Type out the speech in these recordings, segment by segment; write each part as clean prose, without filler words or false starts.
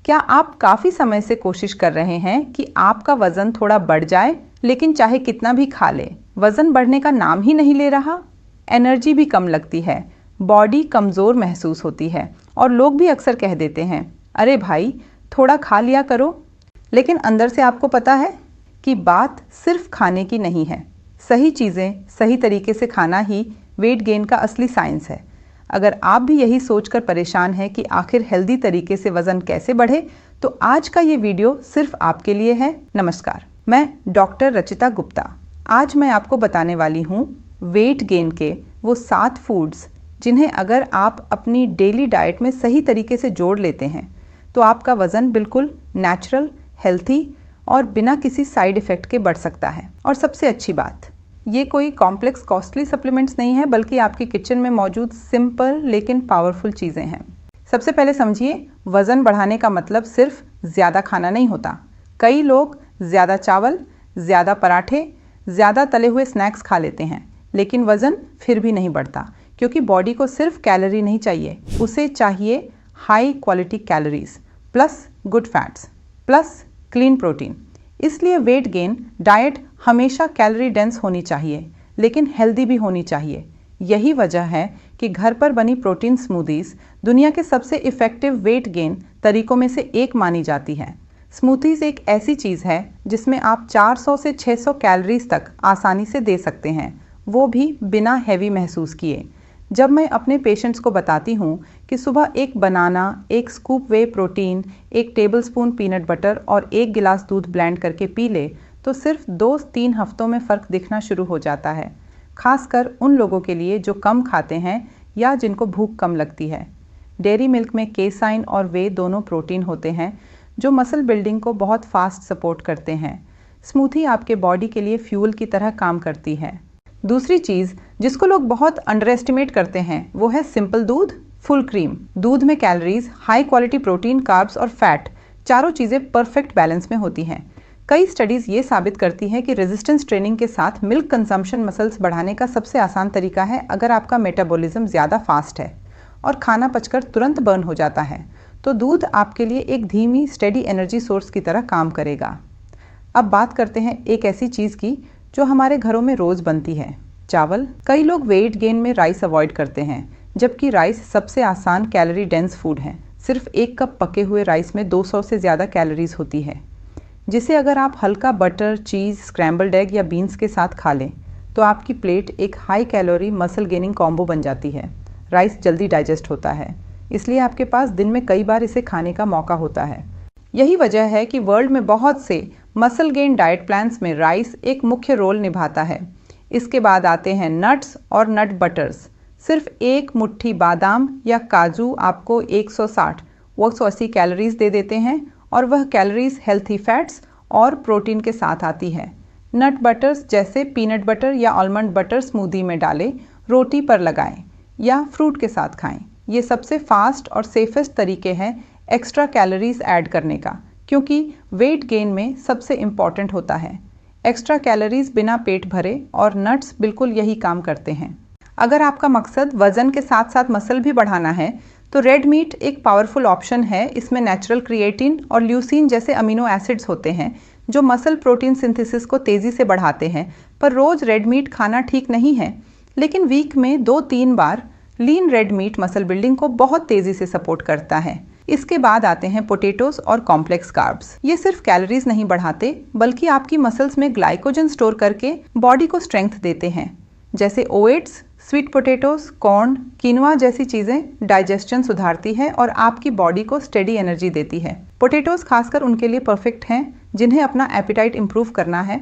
क्या आप काफ़ी समय से कोशिश कर रहे हैं कि आपका वज़न थोड़ा बढ़ जाए, लेकिन चाहे कितना भी खा ले वज़न बढ़ने का नाम ही नहीं ले रहा? एनर्जी भी कम लगती है, बॉडी कमज़ोर महसूस होती है और लोग भी अक्सर कह देते हैं, अरे भाई थोड़ा खा लिया करो। लेकिन अंदर से आपको पता है कि बात सिर्फ खाने की नहीं है। सही चीज़ें सही तरीके से खाना ही वेट गेन का असली साइंस है। अगर आप भी यही सोचकर परेशान हैं कि आखिर हेल्दी तरीके से वज़न कैसे बढ़े, तो आज का ये वीडियो सिर्फ आपके लिए है। नमस्कार, मैं डॉक्टर रचिता गुप्ता। आज मैं आपको बताने वाली हूँ वेट गेन के वो 7 फूड्स जिन्हें अगर आप अपनी डेली डाइट में सही तरीके से जोड़ लेते हैं तो आपका वज़न बिल्कुल नेचुरल, हेल्थी और बिना किसी साइड इफ़ेक्ट के बढ़ सकता है। और सबसे अच्छी बात, ये कोई कॉम्प्लेक्स कॉस्टली सप्लीमेंट्स नहीं है, बल्कि आपकी किचन में मौजूद सिंपल लेकिन पावरफुल चीज़ें हैं। सबसे पहले समझिए, वज़न बढ़ाने का मतलब सिर्फ ज़्यादा खाना नहीं होता। कई लोग ज़्यादा चावल, ज़्यादा पराठे, ज़्यादा तले हुए स्नैक्स खा लेते हैं, लेकिन वज़न फिर भी नहीं बढ़ता, क्योंकि बॉडी को सिर्फ कैलोरी नहीं चाहिए, उसे चाहिए high quality calories plus good fats plus clean protein. इसलिए वेट गेन डाइट हमेशा कैलोरी डेंस होनी चाहिए, लेकिन हेल्दी भी होनी चाहिए। यही वजह है कि घर पर बनी प्रोटीन स्मूदीज़ दुनिया के सबसे इफ़ेक्टिव वेट गेन तरीकों में से एक मानी जाती है। स्मूदीज़ एक ऐसी चीज़ है जिसमें आप 400 से 600 कैलोरीज तक आसानी से दे सकते हैं, वो भी बिना हैवी महसूस किए। जब मैं अपने पेशेंट्स को बताती हूँ कि सुबह एक बनाना, एक स्कूप वे प्रोटीन, एक टेबलस्पून पीनट बटर और एक गिलास दूध ब्लेंड करके पी ले, तो सिर्फ 2-3 हफ्तों में फ़र्क दिखना शुरू हो जाता है। खासकर उन लोगों के लिए जो कम खाते हैं या जिनको भूख कम लगती है। डेयरी मिल्क में केसाइन और वे दोनों प्रोटीन होते हैं जो मसल बिल्डिंग को बहुत फास्ट सपोर्ट करते हैं। स्मूथी आपके बॉडी के लिए फ्यूल की तरह काम करती है। दूसरी चीज़ जिसको लोग बहुत अंडर एस्टिमेट करते हैं वो है सिंपल दूध, फुल क्रीम। दूध में calories, high quality protein, carbs और फैट, चारों चीज़ें परफेक्ट बैलेंस में होती हैं। कई स्टडीज़ ये साबित करती हैं कि रेजिस्टेंस ट्रेनिंग के साथ मिल्क कंजम्पशन मसल्स बढ़ाने का सबसे आसान तरीका है। अगर आपका मेटाबॉलिज्म ज़्यादा फास्ट है और खाना पचकर तुरंत बर्न हो जाता है, तो दूध आपके लिए एक धीमी स्टेडी एनर्जी सोर्स की तरह काम करेगा। अब बात करते हैं एक ऐसी चीज़ की जो हमारे घरों में रोज़ बनती है, चावल। कई लोग वेट गेन में राइस अवॉइड करते हैं, जबकि राइस सबसे आसान कैलोरी डेंस फूड है। सिर्फ 1 कप पके हुए राइस में 200 से ज़्यादा कैलोरीज होती है, जिसे अगर आप हल्का बटर, चीज़, स्क्रैम्बल्ड एग या बीन्स के साथ खा लें तो आपकी प्लेट एक high calorie muscle gaining combo बन जाती है। राइस जल्दी डाइजेस्ट होता है, इसलिए आपके पास दिन में कई बार इसे खाने का मौका होता है। यही वजह है कि वर्ल्ड में बहुत से मसल गेन डाइट प्लान्स में राइस एक मुख्य रोल निभाता है। इसके बाद आते हैं नट्स और नट बटर्स। सिर्फ एक मुट्ठी बादाम या काजू आपको 160-180 कैलोरीज दे देते हैं, और वह कैलोरीज हेल्थी फैट्स और प्रोटीन के साथ आती है। नट बटर्स जैसे पीनट बटर या आलमंड बटर स्मूदी में डालें, रोटी पर लगाएं या फ्रूट के साथ खाएं। ये सबसे फास्ट और सेफेस्ट तरीके हैं एक्स्ट्रा कैलोरीज ऐड करने का, क्योंकि वेट गेन में सबसे इम्पॉर्टेंट होता है एक्स्ट्रा कैलोरीज बिना पेट भरे, और नट्स बिल्कुल यही काम करते हैं। अगर आपका मकसद वज़न के साथ साथ मसल भी बढ़ाना है, तो रेड मीट एक पावरफुल ऑप्शन है। इसमें नेचुरल क्रिएटिन और ल्यूसीन जैसे अमीनो एसिड्स होते हैं जो मसल प्रोटीन सिंथेसिस को तेज़ी से बढ़ाते हैं। पर रोज़ रेड मीट खाना ठीक नहीं है, लेकिन वीक में 2-3 बार लीन रेड मीट मसल बिल्डिंग को बहुत तेज़ी से सपोर्ट करता है। इसके बाद आते हैं पोटैटोज और कॉम्प्लेक्स कार्ब्स। ये सिर्फ कैलोरीज नहीं बढ़ाते, बल्कि आपकी मसल्स में ग्लाइकोजन स्टोर करके बॉडी को स्ट्रेंथ देते हैं। जैसे oats, sweet potatoes, corn, quinoa जैसी चीज़ें डाइजेशन सुधारती है और आपकी बॉडी को स्टेडी एनर्जी देती है। पोटैटोज खासकर उनके लिए परफेक्ट हैं जिन्हें अपना एपिटाइट इंप्रूव करना है।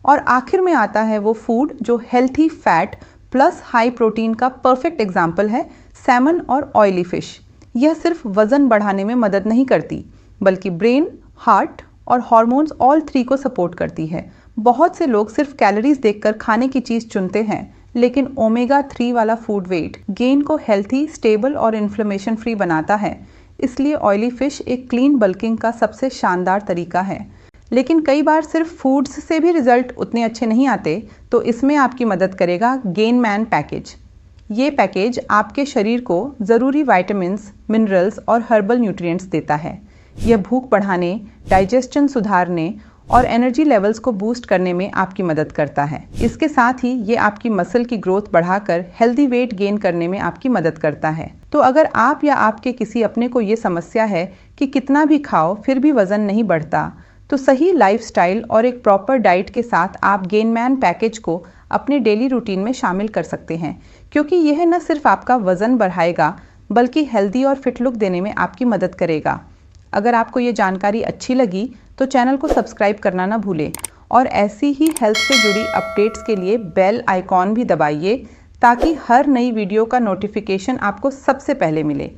और आखिर में आता है वो फूड जो healthy fat plus high protein का परफेक्ट एग्जाम्पल है, सैमन और ऑयली फिश। यह सिर्फ वज़न बढ़ाने में मदद नहीं करती, बल्कि ब्रेन, हार्ट और हॉर्मोन्स ऑल 3 को सपोर्ट करती है। बहुत से लोग सिर्फ कैलोरीज देखकर खाने की चीज़ चुनते हैं, लेकिन ओमेगा 3 वाला फूड वेट गेन को हेल्थी, स्टेबल और इन्फ्लेमेशन फ्री बनाता है। इसलिए ऑयली फिश एक क्लीन बल्किंग का सबसे शानदार तरीका है। लेकिन कई बार सिर्फ फूड्स से भी रिजल्ट उतने अच्छे नहीं आते, तो इसमें आपकी मदद करेगा गेन मैन पैकेज। ये पैकेज आपके शरीर को ज़रूरी विटामिन्स, मिनरल्स और हर्बल न्यूट्रिएंट्स देता है। यह भूख बढ़ाने, डाइजेशन सुधारने और एनर्जी लेवल्स को बूस्ट करने में आपकी मदद करता है। इसके साथ ही ये आपकी मसल की ग्रोथ बढ़ाकर हेल्दी वेट गेन करने में आपकी मदद करता है। तो अगर आप या आपके किसी अपने को ये समस्या है कि कितना भी खाओ फिर भी वजन नहीं बढ़ता, तो सही लाइफस्टाइल और एक प्रॉपर डाइट के साथ आप गेनमैन पैकेज को अपने डेली रूटीन में शामिल कर सकते हैं, क्योंकि यह न सिर्फ आपका वजन बढ़ाएगा बल्कि हेल्दी और फिट लुक देने में आपकी मदद करेगा। अगर आपको ये जानकारी अच्छी लगी तो चैनल को सब्सक्राइब करना ना भूलें और ऐसी ही हेल्थ से जुड़ी अपडेट्स के लिए बेल आइकॉन भी दबाइए ताकि हर नई वीडियो का नोटिफिकेशन आपको सबसे पहले मिले।